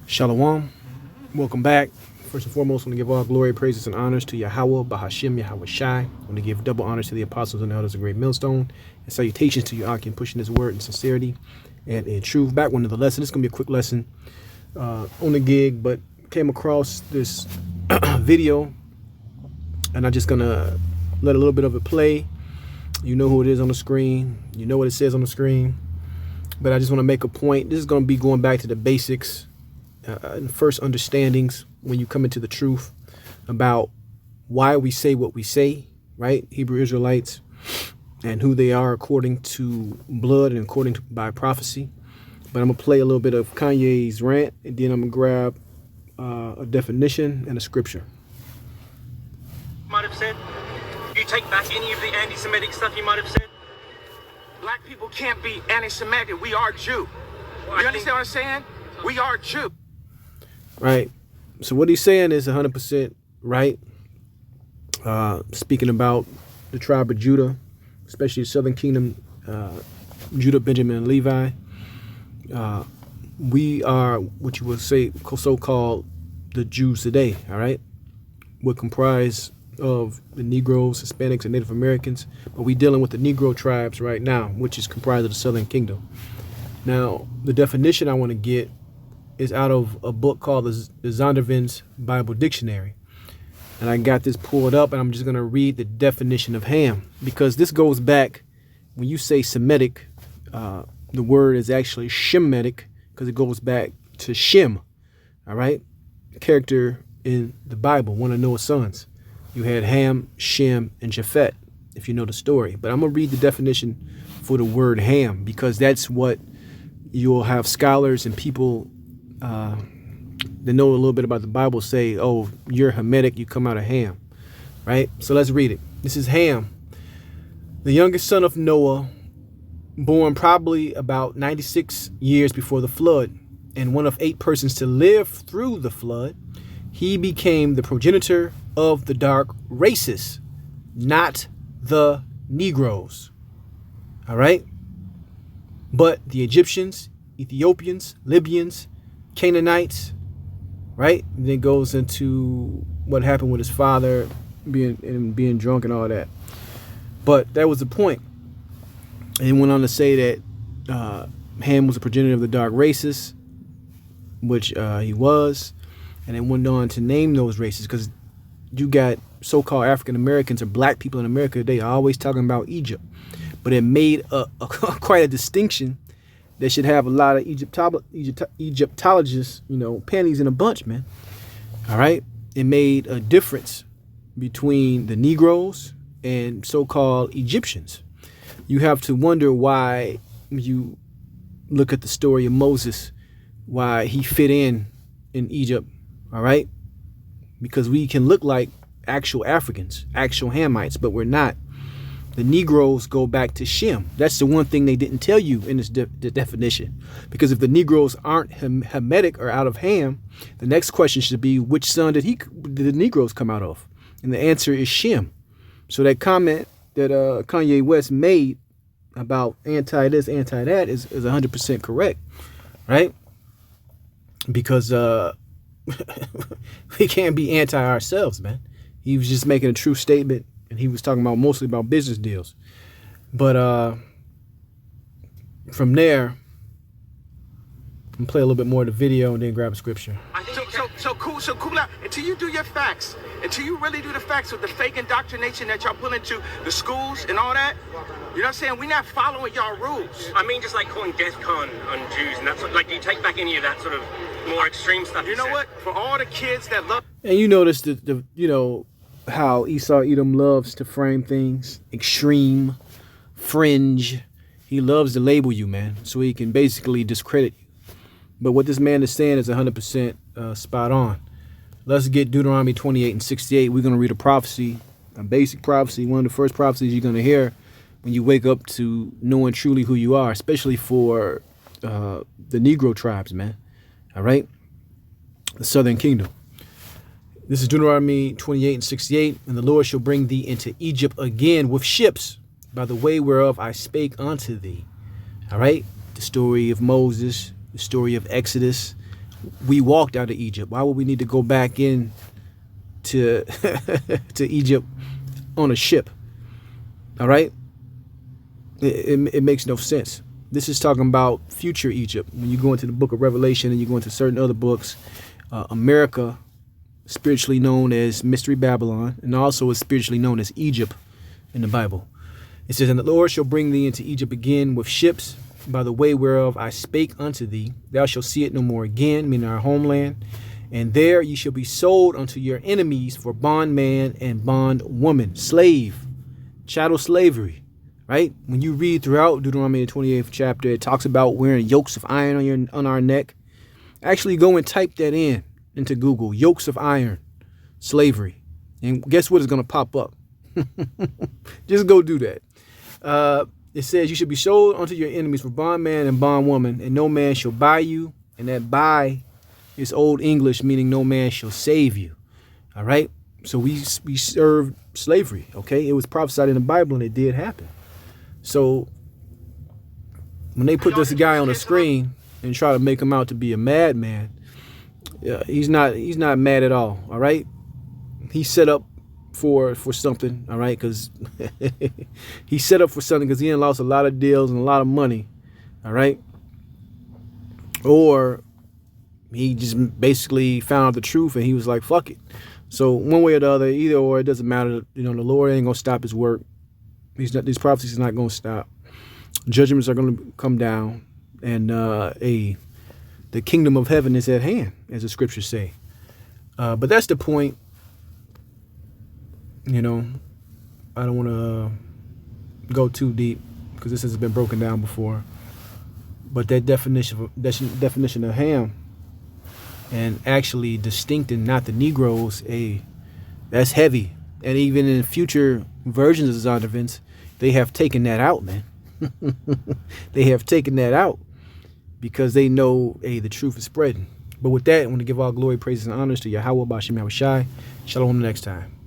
Shalom. Welcome back. First and foremost, I want to give all glory, praises, and honors to Yahweh, Bahashim, Yahweh Shai. I want to give double honors to the apostles and elders of Great Millstone, and salutations to you, Aki, pushing this word in sincerity and in truth. Back one of the lesson. It's going to be a quick lesson on the gig, but came across this video, and I'm just going to let a little bit of it play. You know who it is on the screen. You know what it says on the screen. But I just want to make a point. This is going to be going back to the basics and first understandings when you come into the truth about why we say what we say, right? Hebrew Israelites and who they are according to blood and according to by prophecy. But I'm going to play a little bit of Kanye's rant, and then I'm going to grab a definition and a scripture. Might have said, you take back any of the anti-Semitic stuff you might have said? Black people can't be anti-Semitic. We are Jew. Well, You understand what I'm saying? We are Jew. Right. So what he's saying is 100% right. Speaking about the tribe of Judah, especially the Southern Kingdom, Judah, Benjamin, and Levi. We are what you would say so-called the Jews today. All right. We're comprised of the Negroes, Hispanics, and Native Americans, but we're dealing with the Negro tribes right now, which is comprised of the Southern Kingdom. Now, the definition I want to get is out of a book called the Zondervan's Bible Dictionary. And I got this pulled up, and I'm just going to read the definition of ham, because this goes back, when you say Semitic, the word is actually Shemitic, because it goes back to Shem, all right? Character in the Bible, one of Noah's sons. You had Ham, Shem, and Japhet, if you know the story. But I'm going to read the definition for the word ham, because that's what you'll have scholars and people that know a little bit about the Bible say, oh, you're Hamitic, you come out of Ham, right? So let's read it. This is Ham, the youngest son of Noah, born probably about 96 years before the flood, and one of 8 persons to live through the flood. He became the progenitor of the dark races, not the Negroes. All right. But the Egyptians, Ethiopians, Libyans, Canaanites, right? And then goes into what happened with his father being drunk and all that. But that was the point. And he went on to say that Ham was a progenitor of the dark races, which he was. And then went on to name those races, because you got so-called African Americans or black people in America, they are always talking about Egypt. But it made quite a distinction that should have a lot of Egyptologists, panties in a bunch, man. All right. It made a difference between the Negroes and so-called Egyptians. You have to wonder why, you look at the story of Moses, why he fit in Egypt. All right. Because we can look like actual Africans, actual Hamites, but we're not. The Negroes go back to Shem. That's the one thing they didn't tell you in this the definition. Because if the Negroes aren't Hamitic or out of Ham, the next question should be, which son did the Negroes come out of? And the answer is Shem. So that comment that Kanye West made about anti this, anti that is 100% correct, right? Because we can't be anti ourselves, man. He was just making a true statement, and he was talking about mostly about business deals. But from there, I'm play a little bit more of the video and then grab a scripture. So cool out. Until you do your facts, until you really do the facts with the fake indoctrination that y'all pull into the schools and all that, you know what I'm saying? We're not following y'all rules. I mean, just like calling death con on Jews and that sort of, like, do you take back any of that sort of more extreme stuff? You know said? what? For all the kids that love... And you notice how Esau Edom loves to frame things extreme, fringe. He loves to label you, man, so he can basically discredit you. But what this man is saying is 100% spot on. Let's get Deuteronomy 28 and 68. We're going to read a prophecy, a basic prophecy, one of the first prophecies you're going to hear when you wake up to knowing truly who you are, especially for the Negro tribes, man. All right? The Southern Kingdom. This is Deuteronomy 28 and 68. And the Lord shall bring thee into Egypt again with ships, by the way whereof I spake unto thee. All right? The story of Moses, the story of Exodus, we walked out of Egypt. Why would we need to go back in to to Egypt on a ship? All right, it makes no sense. This is talking about future Egypt. When you go into the book of Revelation and you go into certain other books, America, spiritually known as Mystery Babylon, and also is spiritually known as Egypt in the Bible. It says, and the Lord shall bring thee into Egypt again with ships, by the way whereof I spake unto thee. Thou shalt see it no more again, meaning our homeland. And there ye shall be sold unto your enemies for bondman and bondwoman, slave, chattel slavery, right? When you read throughout Deuteronomy, the 28th chapter, it talks about wearing yokes of iron on our neck. Actually go and type that into Google, yokes of iron, slavery. And guess what is going to pop up? Just go do that. It says you should be sold unto your enemies for bondman and bondwoman, and no man shall buy you. And that buy is Old English, meaning no man shall save you. All right. So we served slavery. OK, it was prophesied in the Bible and it did happen. So when they put this guy on the screen and try to make him out to be a madman, he's not mad at all. All right. He's set up for something. All right. Because he set up for something because he had lost a lot of deals and a lot of money. All right. Or he just basically found out the truth and he was like, fuck it. So one way or the other, either or, it doesn't matter. You know, the Lord ain't going to stop his work. These prophecies are not going to stop. Judgments are going to come down. And the kingdom of heaven is at hand, as the scriptures say. But that's the point. You know, I don't want to go too deep because this has been broken down before. But that definition of Ham, and actually distincting not the Negroes, that's heavy. And even in future versions of Zondervan's, they have taken that out, man. They have taken that out because they know, the truth is spreading. But with that, I want to give all glory, praises, and honors to Yahweh Bashim Yahushai. Shalom the next time.